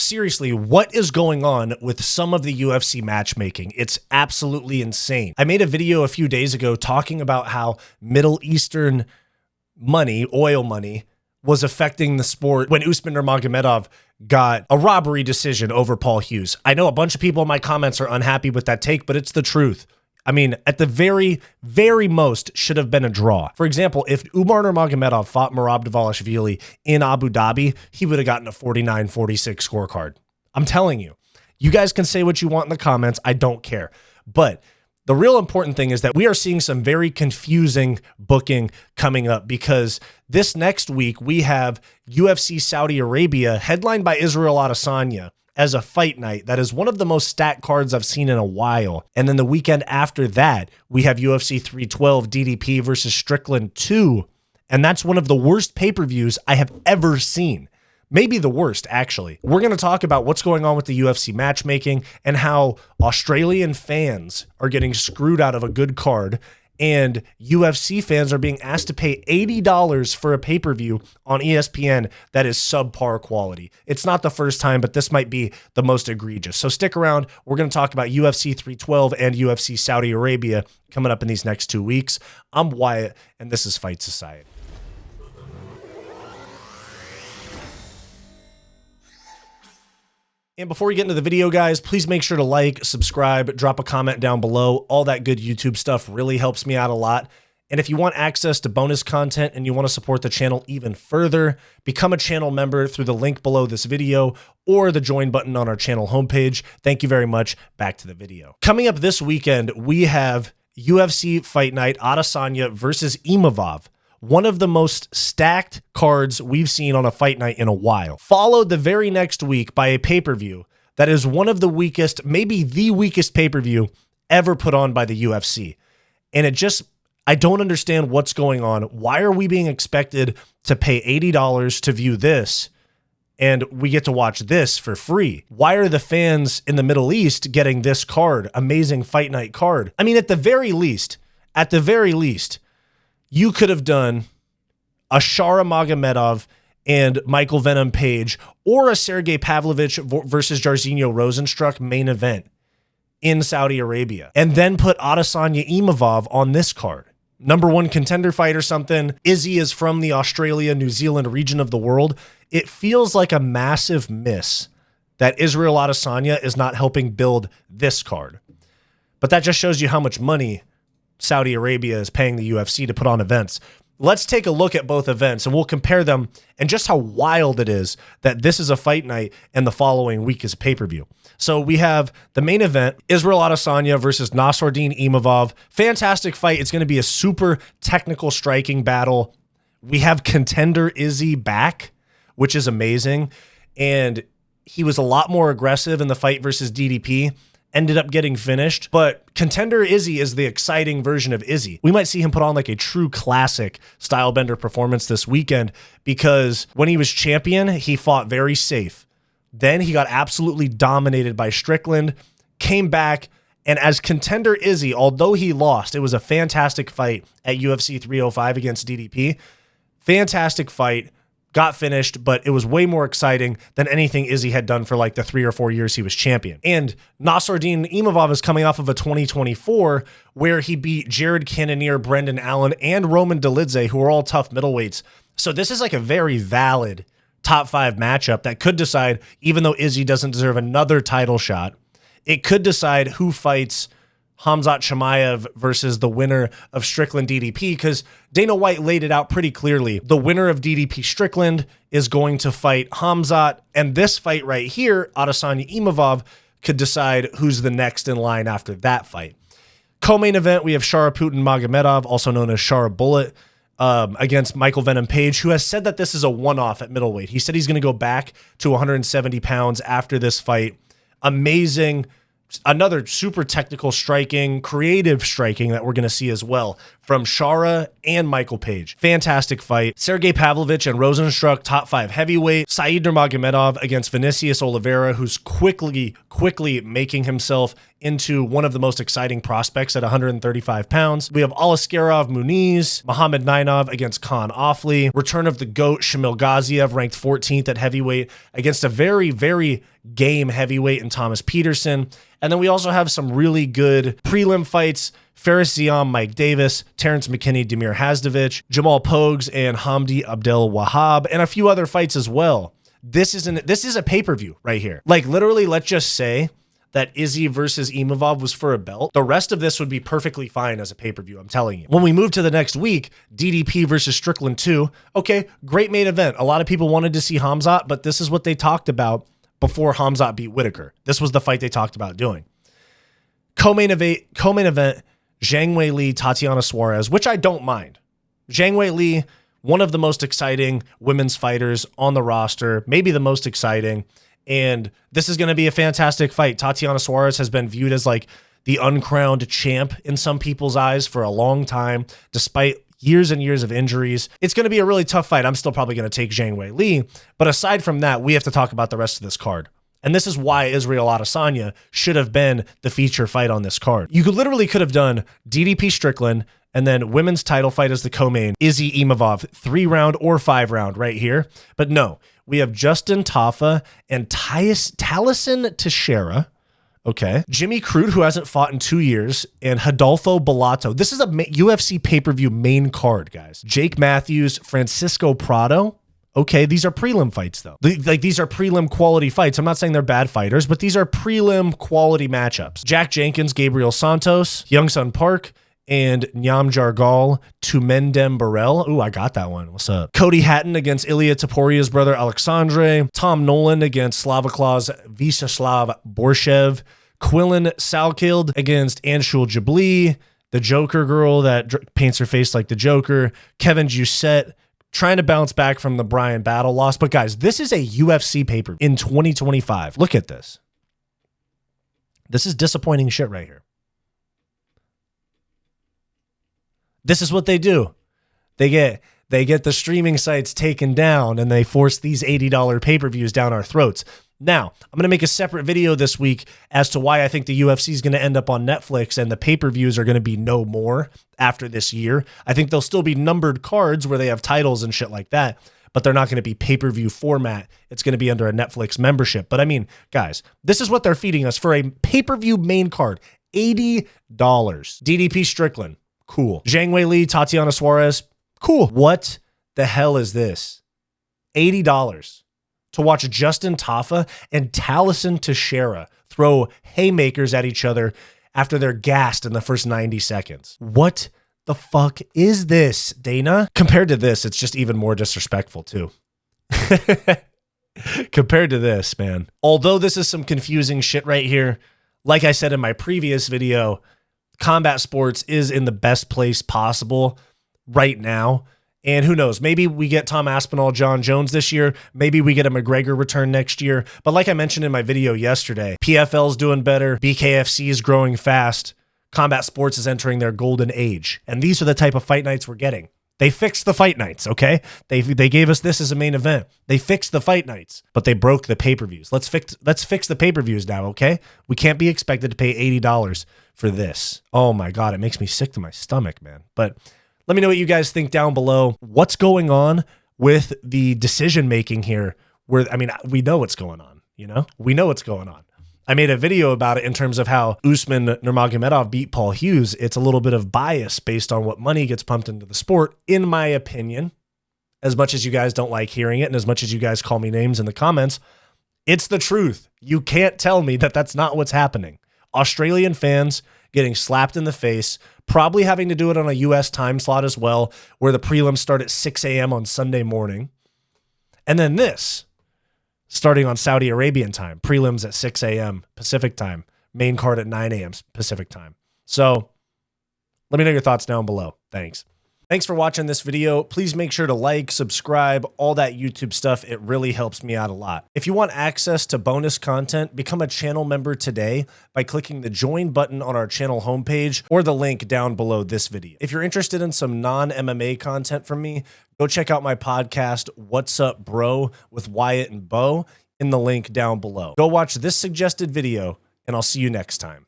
seriously, what is going on with some of the UFC matchmaking? It's absolutely insane. I made a video a few days ago talking about how Middle Eastern money, oil money, was affecting the sport when Usman Nurmagomedov got a robbery decision over Paul Hughes. I know a bunch of people in my comments are unhappy with that take, but it's the truth. I mean, at the very, very most, should have been a draw. For example, if Umar Nurmagomedov fought Merab Dvalishvili in Abu Dhabi, he would have gotten a 49-46 scorecard. I'm telling you. You guys can say what you want in the comments. I don't care. But the real important thing is that we are seeing some very confusing booking coming up, because this next week we have UFC Saudi Arabia headlined by Israel Adesanya as a fight night. That is one of the most stacked cards I've seen in a while. And then the weekend after that, we have UFC 312 DDP versus Strickland 2. And that's one of the worst pay-per-views I have ever seen. Maybe the worst, actually. We're going to talk about what's going on with the UFC matchmaking and how Australian fans are getting screwed out of a good card, and UFC fans are being asked to pay $80 for a pay-per-view on ESPN that is subpar quality. It's not the first time, but this might be the most egregious. So stick around. We're going to talk about UFC 312 and UFC Saudi Arabia coming up in these next 2 weeks. I'm Wyatt, and this is Fight Society. And before we get into the video, guys, please make sure to like, subscribe, drop a comment down below. All that good YouTube stuff really helps me out a lot. And if you want access to bonus content and you want to support the channel even further, become a channel member through the link below this video or the join button on our channel homepage. Thank you very much. Back to the video. Coming up this weekend, we have UFC Fight Night Adesanya versus Imavov. One of the most stacked cards we've seen on a fight night in a while. Followed the very next week by a pay-per-view that is one of the weakest, maybe the weakest pay-per-view ever put on by the UFC. And I don't understand what's going on. Why are we being expected to pay $80 to view this, and we get to watch this for free? Why are the fans in the Middle East getting this card, amazing fight night card? I mean, at the very least, you could have done a Shara Magomedov and Michael Venom Page, or a Sergey Pavlovich versus Jairzinho Rozenstruik main event in Saudi Arabia, and then put Adesanya Imavov on this card. #1 contender fight or something. Izzy is from the Australia, New Zealand region of the world. It feels like a massive miss that Israel Adesanya is not helping build this card. But that just shows you how much money Saudi Arabia is paying the UFC to put on events. Let's take a look at both events and we'll compare them, and just how wild it is that this is a fight night and the following week is pay-per-view. So we have the main event, Israel Adesanya versus Nassourdine Imavov. Fantastic fight. It's going to be a super technical striking battle. We have contender Izzy back, which is amazing. And he was a lot more aggressive in the fight versus DDP. Ended up getting finished, but contender Izzy is the exciting version of Izzy. We might see him put on like a true classic style bender performance this weekend, because when he was champion, he fought very safe. Then he got absolutely dominated by Strickland, came back, and as contender Izzy, although he lost, it was a fantastic fight at UFC 305 against DDP. Fantastic fight. Got finished, but it was way more exciting than anything Izzy had done for like the 3 or 4 years he was champion. And Nassourdine Imavov is coming off of a 2024 where he beat Jared Cannonier, Brendan Allen, and Roman Dolidze, who are all tough middleweights. So this is like a very valid top 5 matchup that could decide, even though Izzy doesn't deserve another title shot, it could decide who fights Khamzat Chimaev versus the winner of Strickland DDP, because Dana White laid it out pretty clearly. The winner of DDP Strickland is going to fight Khamzat, and this fight right here, Adesanya Imavov, could decide who's the next in line after that fight. Co-main event, we have Shara Putin Magomedov, also known as Shara Bullet, against Michael Venom Page, who has said that this is a one-off at middleweight. He said he's going to go back to 170 pounds after this fight. Amazing. Another super technical striking, creative striking that we're going to see as well from Shara and Michael Page. Fantastic fight. Sergey Pavlovich and Rozenstruik, top 5 heavyweight. Said Nurmagomedov against Vinicius Oliveira, who's quickly making himself into one of the most exciting prospects at 135 pounds. We have Alaskarov Muniz, Muhammad Nainov against Khan Offley, return of the GOAT Shamil Gaziev, ranked 14th at heavyweight against a very, very game heavyweight in Thomas Peterson. And then we also have some really good prelim fights. Faris Ziam, Mike Davis, Terrence McKinney, Demir Hasdovich, Jamal Pogues, and Hamdi Abdel Wahab, and a few other fights as well. This is a pay-per-view right here. Like literally, let's just say that Izzy versus Imavov was for a belt. The rest of this would be perfectly fine as a pay-per-view, I'm telling you. When we move to the next week, DDP versus Strickland 2. Okay, great main event. A lot of people wanted to see Hamzat, but this is what they talked about before Hamzat beat Whitaker. This was the fight they talked about doing. Co-main event, Zhang Weili, Tatiana Suarez, which I don't mind. Zhang Weili, one of the most exciting women's fighters on the roster, maybe the most exciting. And this is going to be a fantastic fight. Tatiana Suarez has been viewed as like the uncrowned champ in some people's eyes for a long time, despite years and years of injuries. It's going to be a really tough fight. I'm still probably going to take Zhang Weili. But aside from that, we have to talk about the rest of this card. And this is why Israel Adesanya should have been the feature fight on this card. You could have done DDP Strickland and then women's title fight as the co-main, Izzy Imavov, 3-round or 5-round right here. But no, we have Justin Tafa and Taliesin Teixeira. Okay. Jimmy Crute, who hasn't fought in 2 years, and Rodolfo Bellato. This is a UFC pay-per-view main card, guys. Jake Matthews, Francisco Prado. Okay, these are prelim fights, though. These are prelim quality fights. I'm not saying they're bad fighters, but these are prelim quality matchups. Jack Jenkins, Gabriel Santos, Youngsun Park, and Nyam Jargal, Tumendem Burrell. Ooh, I got that one. What's up? Cody Hatton against Ilya Toporia's brother, Alexandre. Tom Nolan against Slavaklaus Vyacheslav Borshev. Quillen Salkild against Anshul Jabli. The Joker girl that paints her face like the Joker. Kevin Giussette, trying to bounce back from the Brian Battle loss. But guys, this is a UFC paper in 2025. Look at this. This is disappointing shit right here. This is what they do. They get the streaming sites taken down and they force these $80 pay-per-views down our throats. Now, I'm going to make a separate video this week as to why I think the UFC is going to end up on Netflix and the pay-per-views are going to be no more after this year. I think they'll still be numbered cards where they have titles and shit like that, but they're not going to be pay-per-view format. It's going to be under a Netflix membership. But I mean, guys, this is what they're feeding us for a pay-per-view main card. $80. DDP Strickland. Cool. Zhang Weili, Tatiana Suarez. Cool. What the hell is this? $80 to watch Justin Tafa and Taliesin Teixeira throw haymakers at each other after they're gassed in the first 90 seconds. What the fuck is this, Dana? Compared to this, it's just even more disrespectful too. Compared to this, man. Although this is some confusing shit right here, like I said in my previous video, combat sports is in the best place possible right now. And who knows, maybe we get Tom Aspinall, John Jones this year. Maybe we get a McGregor return next year. But like I mentioned in my video yesterday, PFL's doing better. BKFC is growing fast. Combat sports is entering their golden age. And these are the type of fight nights we're getting. They fixed the fight nights, okay? They gave us this as a main event. They fixed the fight nights, but they broke the pay-per-views. Let's fix the pay-per-views now, okay? We can't be expected to pay $80 for this. Oh my God, it makes me sick to my stomach, man. But let me know what you guys think down below. What's going on with the decision-making here? We know what's going on, you know? We know what's going on. I made a video about it in terms of how Usman Nurmagomedov beat Paul Hughes. It's a little bit of bias based on what money gets pumped into the sport, in my opinion. As much as you guys don't like hearing it and as much as you guys call me names in the comments, it's the truth. You can't tell me that that's not what's happening. Australian fans getting slapped in the face, probably having to do it on a US time slot as well, where the prelims start at 6 a.m. on Sunday morning. And then this, starting on Saudi Arabian time, prelims at 6 a.m. Pacific time, main card at 9 a.m. Pacific time. So let me know your thoughts down below. Thanks. Thanks for watching this video. Please make sure to like, subscribe, all that YouTube stuff. It really helps me out a lot. If you want access to bonus content, become a channel member today by clicking the join button on our channel homepage or the link down below this video. If you're interested in some non-MMA content from me, go check out my podcast, What's Up Bro, with Wyatt and Bo, in the link down below. Go watch this suggested video, and I'll see you next time.